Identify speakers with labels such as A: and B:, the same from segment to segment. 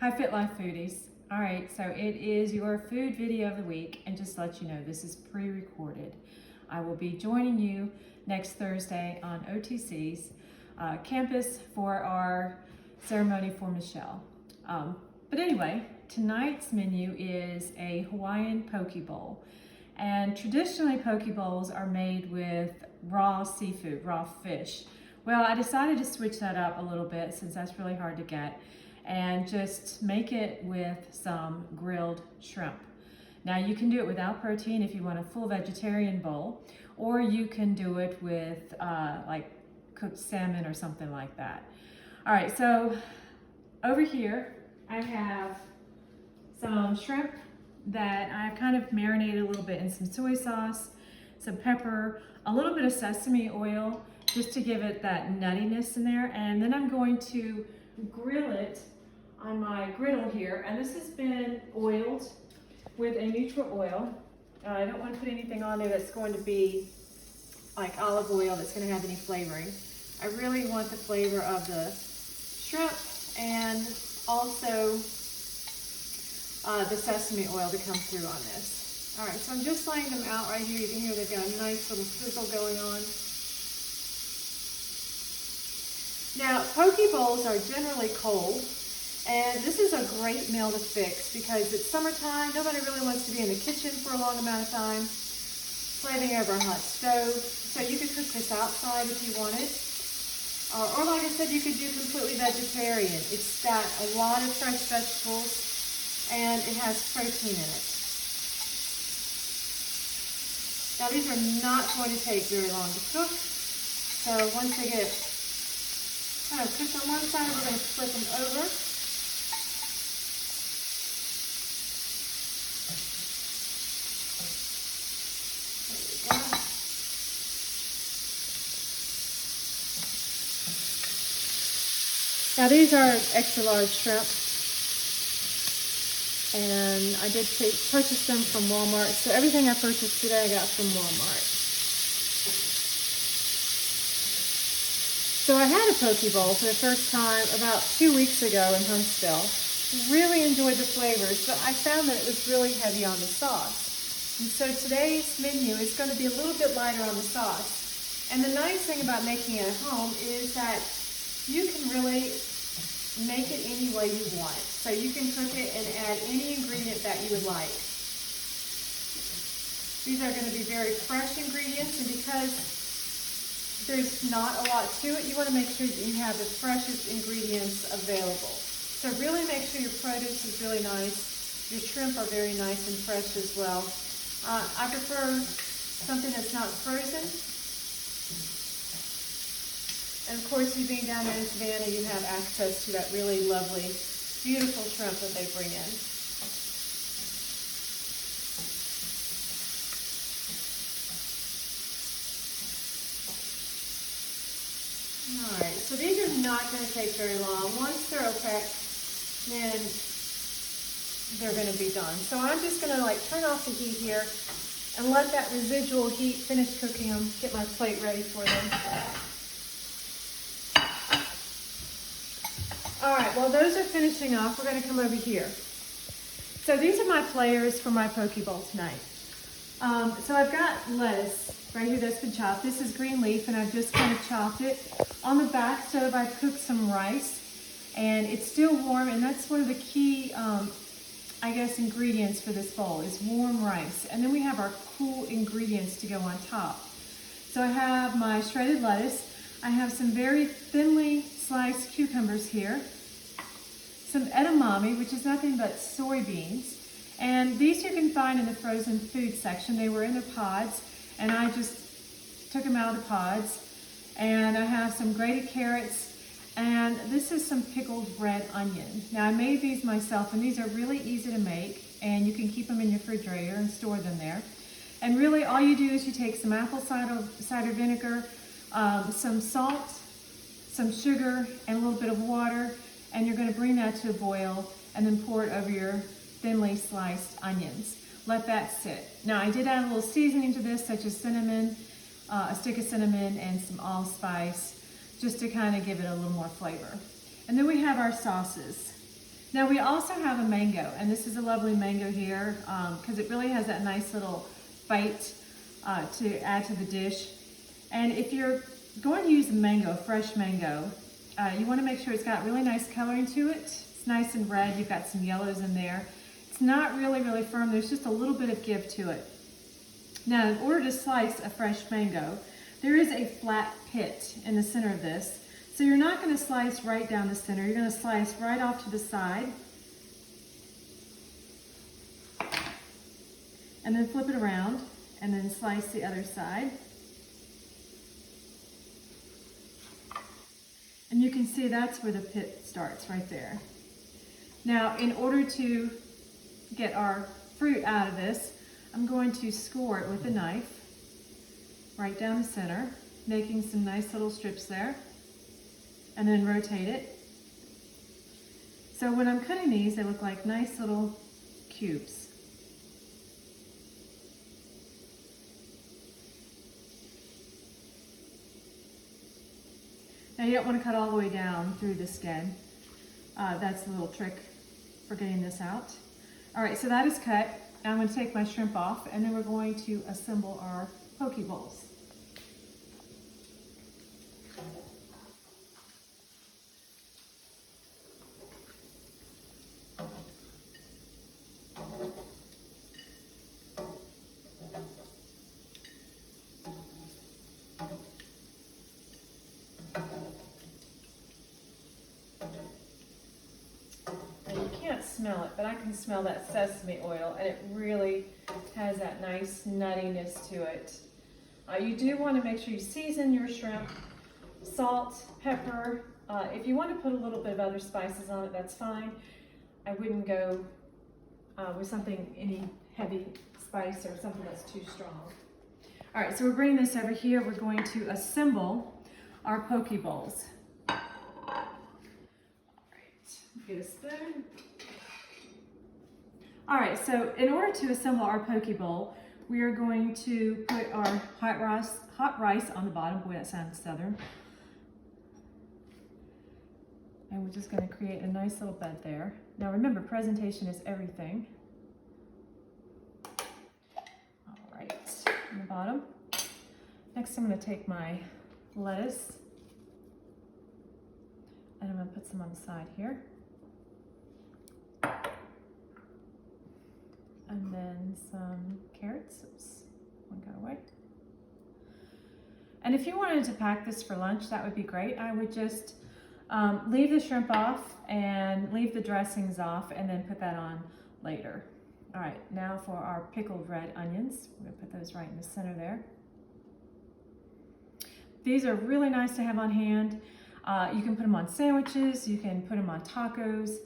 A: Hi Fit Life Foodies. All right, so it is your food video of the week, and just to let you know, this is pre-recorded. I will be joining you next Thursday on OTC's campus for our ceremony for Michelle. But anyway, tonight's menu is a Hawaiian poke bowl. And traditionally poke bowls are made with raw seafood, raw fish. Well, I decided to switch that up a little bit since that's really hard to get, and just make it with some grilled shrimp. Now you can do it without protein if you want a full vegetarian bowl, or you can do it with like cooked salmon or something like that. All right, so over here I have some shrimp that I've kind of marinated a little bit in some soy sauce, some pepper, a little bit of sesame oil, just to give it that nuttiness in there. And then I'm going to grill it on my griddle here. And this has been oiled with a neutral oil. I don't want to put anything on there that's going to be like olive oil that's going to have any flavoring. I really want the flavor of the shrimp and also the sesame oil to come through on this. All right, so I'm just laying them out right here. You can hear they've got a nice little sizzle going on. Now, poke bowls are generally cold, and this is a great meal to fix because it's summertime. Nobody really wants to be in the kitchen for a long amount of time, slaving over a hot stove. So you could cook this outside if you wanted. Or like I said, you could do completely vegetarian. It's got a lot of fresh vegetables, and it has protein in it. Now these are not going to take very long to cook. So once they get kind of cooked on one side, we're going to flip them over. There we go. Now these are extra large shrimp. And I did purchase them from Walmart. So everything I purchased today I got from Walmart. So I had a poke bowl for the first time about 2 weeks ago in Huntsville. Really enjoyed the flavors, but I found that it was really heavy on the sauce. And so today's menu is going to be a little bit lighter on the sauce. And the nice thing about making it at home is that you can really make it any way you want. So you can cook it and add any ingredient that you would like. These are going to be very fresh ingredients, and because there's not a lot to it, you want to make sure that you have the freshest ingredients available. So really make sure your produce is really nice. Your shrimp are very nice and fresh as well. I prefer something that's not frozen. And of course, you being down there in Savannah, you have access to that really lovely, beautiful shrimp that they bring in. All right, so these are not going to take very long. Once they're okay, then they're going to be done. So I'm just going to turn off the heat here and let that residual heat finish cooking them, get my plate ready for them. All right, while those are finishing off, we're going to come over here. So these are my players for my poke bowl tonight. So I've got lettuce right here that's been chopped. This is green leaf, and I've just kind of chopped it. On the back stove, I've cooked some rice, and it's still warm, and that's one of the key, I guess, ingredients for this bowl is warm rice. And then we have our cool ingredients to go on top. So I have my shredded lettuce. I have some very thinly sliced cucumbers here, some edamame, which is nothing but soybeans, and these you can find in the frozen food section. They were in the pods, and I just took them out of the pods. And I have some grated carrots, and this is some pickled red onion. Now I made these myself, and these are really easy to make, and you can keep them in your refrigerator and store them there. And really all you do is you take some apple cider vinegar, some salt, some sugar, and a little bit of water, and you're going to bring that to a boil and then pour it over your thinly sliced onions. Let that sit. Now I did add a little seasoning to this, such as cinnamon, a stick of cinnamon, and some allspice, just to kind of give it a little more flavor. And then we have our sauces. Now we also have a mango, and this is a lovely mango here because it really has that nice little bite to add to the dish. And if you're going to use a mango, fresh mango, you want to make sure it's got really nice coloring to it. It's nice and red. You've got some yellows in there. It's not really firm. There's just a little bit of give to it. Now, in order to slice a fresh mango, there is a flat pit in the center of this. So you're not going to slice right down the center. You're going to slice right off to the side. And then flip it around and then slice the other side. And you can see that's where the pit starts, right there. Now, in order to get our fruit out of this, I'm going to score it with a knife right down the center, making some nice little strips there, and then rotate it. So when I'm cutting these, they look like nice little cubes. Now you don't want to cut all the way down through the skin. That's the little trick for getting this out. All right, so that is cut. Now I'm going to take my shrimp off, and then we're going to assemble our poke bowls. Smell it, but I can smell that sesame oil, and it really has that nice nuttiness to it. You do want to make sure you season your shrimp, salt, pepper. If you want to put a little bit of other spices on it, that's fine. I wouldn't go with something, any heavy spice or something that's too strong. All right, so we're bringing this over here. We're going to assemble our poke bowls. All right, get a spoon. All right, so in order to assemble our poke bowl, we are going to put our hot rice on the bottom. Boy, that sounds southern. And we're just going to create a nice little bed there. Now remember, presentation is everything. All right, on the bottom. Next, I'm going to take my lettuce, and I'm going to put some on the side here. And then some carrots. Oops, one got away. And if you wanted to pack this for lunch, that would be great. I would just leave the shrimp off and leave the dressings off, and then put that on later. All right, now for our pickled red onions. We're gonna put those right in the center there. These are really nice to have on hand. You can put them on sandwiches, you can put them on tacos.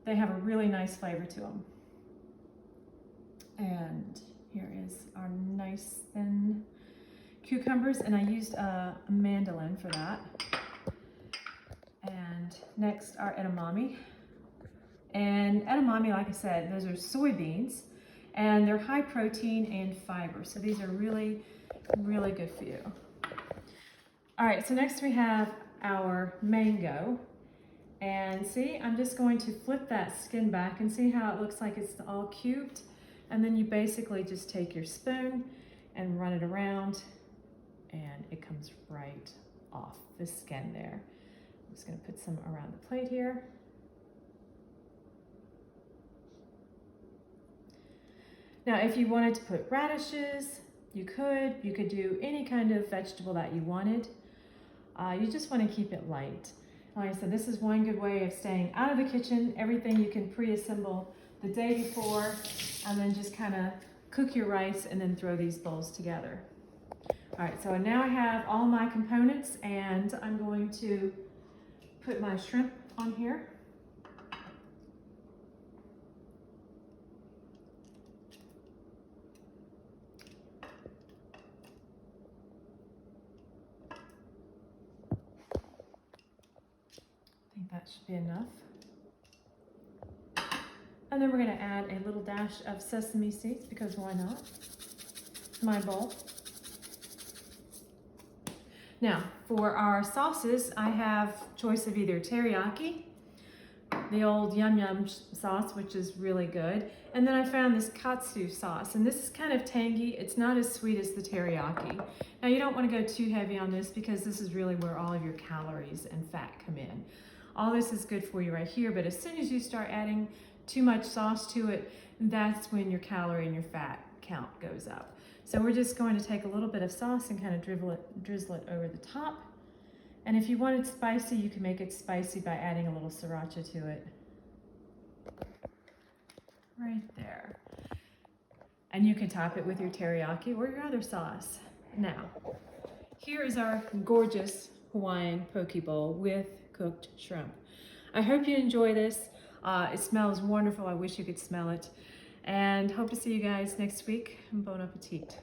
A: They have a really nice flavor to them. And here is our nice thin cucumbers, and I used a mandolin for that. And next, our edamame. And edamame, like I said, those are soybeans, and they're high protein and fiber. So these are really, really good for you. All right, so next we have our mango. And see, I'm just going to flip that skin back and see how it looks like it's all cubed. And then you basically just take your spoon and run it around, and it comes right off the skin there. I'm just going to put some around the plate here. Now, if you wanted to put radishes, you could do any kind of vegetable that you wanted. You just want to keep it light. Like I said, this is one good way of staying out of the kitchen. Everything you can pre-assemble the day before, and then just kind of cook your rice and then throw these bowls together. All right, so now I have all my components, and I'm going to put my shrimp on here. I think that should be enough. And then we're going to add a little dash of sesame seeds, because why not, to my bowl. Now, for our sauces, I have choice of either teriyaki, the old Yum Yum sauce, which is really good. And then I found this katsu sauce, and this is kind of tangy. It's not as sweet as the teriyaki. Now you don't want to go too heavy on this because this is really where all of your calories and fat come in. All this is good for you right here, but as soon as you start adding too much sauce to it, that's when your calorie and your fat count goes up. So we're just going to take a little bit of sauce and kind of drizzle it over the top. And if you want it spicy, you can make it spicy by adding a little sriracha to it. Right there. And you can top it with your teriyaki or your other sauce. Now, here is our gorgeous Hawaiian poke bowl with cooked shrimp. I hope you enjoy this. It smells wonderful. I wish you could smell it. And hope to see you guys next week. Bon appetit.